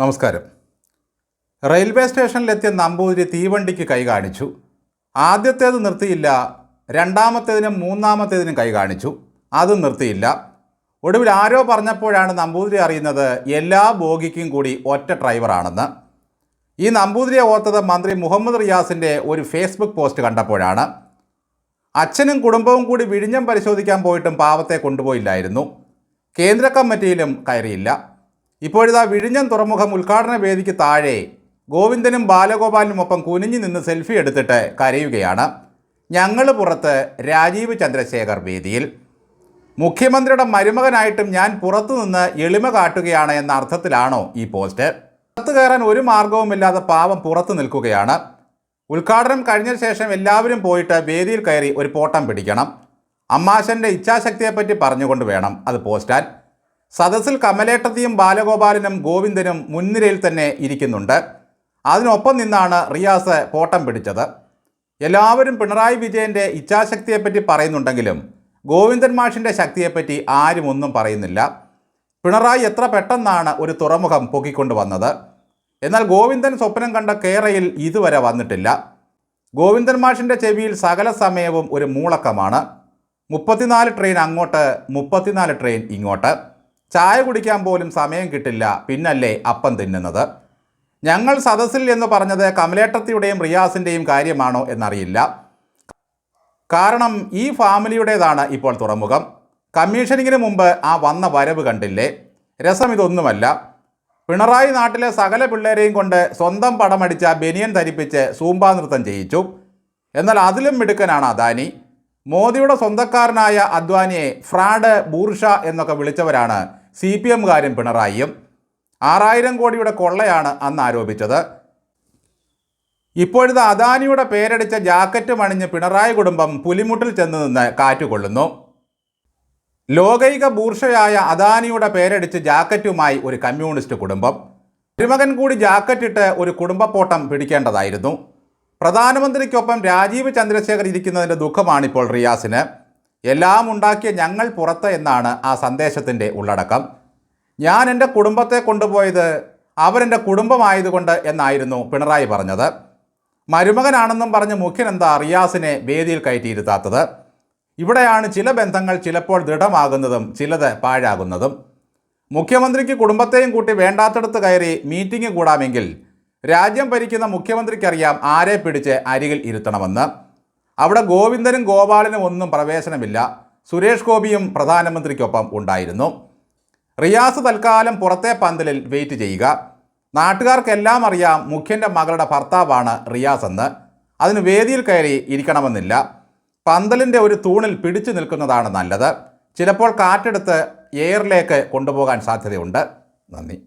നമസ്കാരം. റെയിൽവേ സ്റ്റേഷനിലെത്തിയ നമ്പൂതിരി തീവണ്ടിക്ക് കൈ കാണിച്ചു. ആദ്യത്തേത് നിർത്തിയില്ല, രണ്ടാമത്തേതിനും മൂന്നാമത്തേതിനും കൈ കാണിച്ചു, അതും നിർത്തിയില്ല. ഒടുവിൽ ആരോ പറഞ്ഞപ്പോഴാണ് നമ്പൂതിരി അറിയുന്നത് എല്ലാ ബോഗിക്കും കൂടി ഒറ്റ ഡ്രൈവറാണെന്ന്. ഈ നമ്പൂതിരിയെ ഓർത്തത് മന്ത്രി മുഹമ്മദ് റിയാസിൻ്റെ ഒരു ഫേസ്ബുക്ക് പോസ്റ്റ് കണ്ടപ്പോഴാണ്. അച്ഛനും കുടുംബവും കൂടി വിഴിഞ്ഞം പരിശോധിക്കാൻ പോയിട്ടും പാവത്തെ കൊണ്ടുപോയില്ലായിരുന്നു. കേന്ദ്ര കമ്മിറ്റിയിലും കയറിയില്ല. ഇപ്പോഴിതാ വിഴിഞ്ഞം തുറമുഖം ഉദ്ഘാടന വേദിക്ക് താഴെ ഗോവിന്ദനും ബാലഗോപാലിനുമൊപ്പം കുനിഞ്ഞു നിന്ന് സെൽഫി എടുത്തിട്ട് കരയുകയാണ്. ഞങ്ങൾ പുറത്ത്, രാജീവ് ചന്ദ്രശേഖർ വേദിയിൽ. മുഖ്യമന്ത്രിയുടെ മരുമകനായിട്ടും ഞാൻ പുറത്തുനിന്ന് എളിമ കാട്ടുകയാണ് എന്ന അർത്ഥത്തിലാണോ ഈ പോസ്റ്റ്? പുറത്ത് കയറാൻ ഒരു മാർഗവുമില്ലാതെ പാവം പുറത്ത് നിൽക്കുകയാണ്. ഉദ്ഘാടനം കഴിഞ്ഞ ശേഷം എല്ലാവരും പോയിട്ട് വേദിയിൽ കയറി ഒരു പോട്ടം പിടിക്കണം. അമ്മാശൻ്റെ ഇച്ഛാശക്തിയെപ്പറ്റി പറഞ്ഞുകൊണ്ട് വേണം അത് പോസ്റ്റാൻ. സദസ്സിൽ കമലേട്ടത്തിയും ബാലഗോപാലനും ഗോവിന്ദനും മുൻനിരയിൽ തന്നെ ഇരിക്കുന്നുണ്ട്. അതിനൊപ്പം നിന്നാണ് റിയാസ് പോട്ടം പിടിച്ചത്. എല്ലാവരും പിണറായി വിജയൻ്റെ ഇച്ഛാശക്തിയെപ്പറ്റി പറയുന്നുണ്ടെങ്കിലും ഗോവിന്ദൻ മാഷിൻ്റെ ശക്തിയെപ്പറ്റി ആരും ഒന്നും പറയുന്നില്ല. പിണറായി എത്ര പെട്ടെന്നാണ് ഒരു തുറമുഖം പൊക്കിക്കൊണ്ടുവന്നത്. എന്നാൽ ഗോവിന്ദൻ സ്വപ്നം കണ്ട കേരയിൽ ഇതുവരെ വന്നിട്ടില്ല. ഗോവിന്ദൻ മാഷിൻ്റെ ചെവിയിൽ സകല സമയവും ഒരു മൂളക്കമാണ്. 34 ട്രെയിൻ അങ്ങോട്ട്, 34 ട്രെയിൻ ഇങ്ങോട്ട്. ചായ കുടിക്കാൻ പോലും സമയം കിട്ടില്ല, പിന്നല്ലേ അപ്പം തിന്നുന്നത്. ഞങ്ങൾ സദസ്സിൽ എന്ന് പറഞ്ഞത് കമലേട്ടത്തിയുടെയും റിയാസിൻ്റെയും കാര്യമാണോ എന്നറിയില്ല. കാരണം ഈ ഫാമിലിയുടേതാണ് ഇപ്പോൾ തുറമുഖം. കമ്മീഷനിങ്ങിന് മുമ്പ് ആ വന്ന വരവ് കണ്ടില്ലേ? രസം ഇതൊന്നുമല്ല. പിണറായി നാട്ടിലെ സകല പിള്ളേരെയും കൊണ്ട് സ്വന്തം പടമടിച്ച ബനിയൻ ധരിപ്പിച്ച് സൂംബ നൃത്തം ചെയ്യിച്ചു. എന്നാൽ അതിലും മിടുക്കനാണ് അദാനി. മോദിയുടെ സ്വന്തക്കാരനായ അദ്വാനിയെ ഫ്രാഡ്, ബൂർഷ എന്നൊക്കെ വിളിച്ചവരാണ് CPM-കാരും പിണറായിയും. 6000 കോടിയുടെ കൊള്ളയാണ് അന്ന് ആരോപിച്ചത്. ഇപ്പോഴത്തെ അദാനിയുടെ പേരടിച്ച ജാക്കറ്റും അണിഞ്ഞ് പിണറായി കുടുംബം പുലിമുട്ടിൽ ചെന്ന് നിന്ന് കാറ്റുകൊള്ളുന്നു. ലോകൈക ബൂർഷയായ അദാനിയുടെ പേരടിച്ച് ജാക്കറ്റുമായി ഒരു കമ്മ്യൂണിസ്റ്റ് കുടുംബം. മരുമകൻ കൂടി ജാക്കറ്റിട്ട് ഒരു കുടുംബപ്പോട്ടം പിടിക്കേണ്ടതായിരുന്നു. പ്രധാനമന്ത്രിക്കൊപ്പം രാജീവ് ചന്ദ്രശേഖർ ഇരിക്കുന്നതിൻ്റെ ദുഃഖമാണിപ്പോൾ റിയാസിന്. എല്ലാം ഉണ്ടാക്കിയ ഞങ്ങൾ പുറത്ത് എന്നാണ് ആ സന്ദേശത്തിൻ്റെ ഉള്ളടക്കം. ഞാൻ എൻ്റെ കുടുംബത്തെ കൊണ്ടുപോയത് അവരെൻ്റെ കുടുംബമായതുകൊണ്ട് എന്നായിരുന്നു പിണറായി പറഞ്ഞത്. മരുമകനാണെന്നും പറഞ്ഞ് മുഖ്യനെന്താ റിയാസിനെ വേദിയിൽ കയറ്റിയിരുത്താത്തത്? ഇവിടെയാണ് ചില ബന്ധങ്ങൾ ചിലപ്പോൾ ദൃഢമാകുന്നതും ചിലത് പാഴാകുന്നതും. മുഖ്യമന്ത്രിക്ക് കുടുംബത്തെയും കൂട്ടി വേണ്ടാത്തടത്ത് കയറി മീറ്റിംഗ് കൂടാമെങ്കിൽ രാജ്യം ഭരിക്കുന്ന മുഖ്യമന്ത്രിക്കറിയാം ആരെ പിടിച്ച് അരികിൽ ഇരുത്തണമെന്ന്. അവിടെ ഗോവിന്ദനും ഗോപാലനും ഒന്നും പ്രവേശനമില്ല. സുരേഷ് ഗോപിയും പ്രധാനമന്ത്രിക്കൊപ്പം ഉണ്ടായിരുന്നു. റിയാസ് തൽക്കാലം പുറത്തെ പന്തലിൽ വെയിറ്റ് ചെയ്യുക. നാട്ടുകാർക്കെല്ലാം അറിയാം മുഖ്യൻ്റെ മകളുടെ ഭർത്താവാണ് റിയാസ് എന്ന്. അതിന് വേദിയിൽ കയറി ഇരിക്കണമെന്നില്ല. പന്തലിൻ്റെ ഒരു തൂണിൽ പിടിച്ചു നിൽക്കുന്നതാണ് നല്ലത്. ചിലപ്പോൾ കാറ്റെടുത്ത് എയറിലേക്ക് കൊണ്ടുപോകാൻ സാധ്യതയുണ്ട്. നന്ദി.